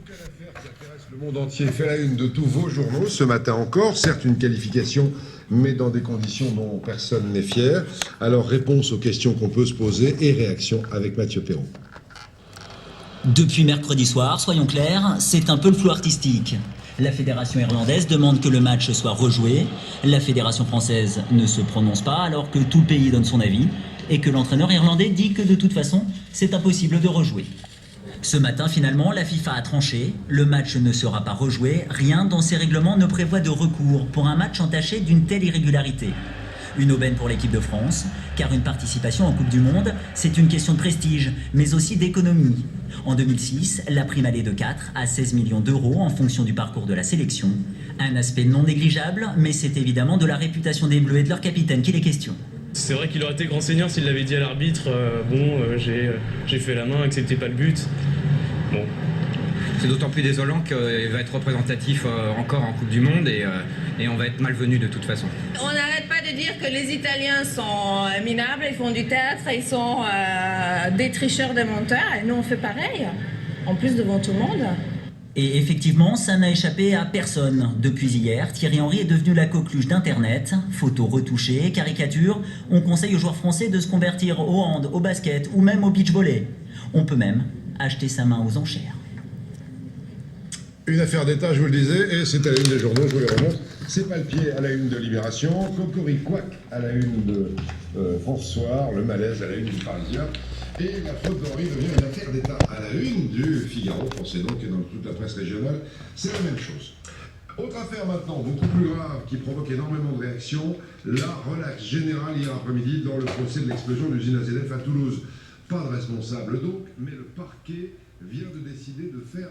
cas, l'affaire qui intéresse le monde entier fait la une de tous vos journaux ce matin encore. Certes, une qualification, mais dans des conditions dont personne n'est fier. Alors, réponse aux questions qu'on peut se poser et réaction avec Mathieu Perrault. Depuis mercredi soir, soyons clairs, c'est un peu le flou artistique. La fédération irlandaise demande que le match soit rejoué. La fédération française ne se prononce pas alors que tout le pays donne son avis et que l'entraîneur irlandais dit que de toute façon, c'est impossible de rejouer. Ce matin, finalement, la FIFA a tranché. Le match ne sera pas rejoué. Rien dans ces règlements ne prévoit de recours pour un match entaché d'une telle irrégularité. Une aubaine pour l'équipe de France, car une participation en Coupe du Monde, c'est une question de prestige, mais aussi d'économie. En 2006, la prime allait de 4 à 16 millions d'euros en fonction du parcours de la sélection. Un aspect non négligeable, mais c'est évidemment de la réputation des Bleus et de leur capitaine qu'il est question. C'est vrai qu'il aurait été grand seigneur s'il l'avait dit à l'arbitre, j'ai fait la main, acceptez pas le but. Bon. C'est d'autant plus désolant qu'il va être représentatif encore en Coupe du Monde et on va être malvenu de toute façon. On n'arrête pas de dire que les Italiens sont minables, ils font du théâtre, ils sont des tricheurs, des menteurs, et nous on fait pareil, en plus devant tout le monde. Et effectivement, ça n'a échappé à personne. Depuis hier, Thierry Henry est devenu la coqueluche d'Internet. Photos retouchées, caricatures. On conseille aux joueurs français de se convertir au hand, au basket ou même au beach volley. On peut même acheter sa main aux enchères. Une affaire d'État, je vous le disais, et c'est à la une des journaux, je vous les remonte. C'est Palpier à la une de Libération, Cocoricoac à la une de France Soir, le malaise à la une du Parisien, et la faute d'Henri devient une affaire d'État à la une du Figaro. Pensez donc que dans toute la presse régionale, c'est la même chose. Autre affaire maintenant, beaucoup plus grave, qui provoque énormément de réactions, la relaxe générale hier après-midi dans le procès de l'explosion de l'usine AZF à Toulouse. Pas de responsable donc, mais le parquet vient de décider de faire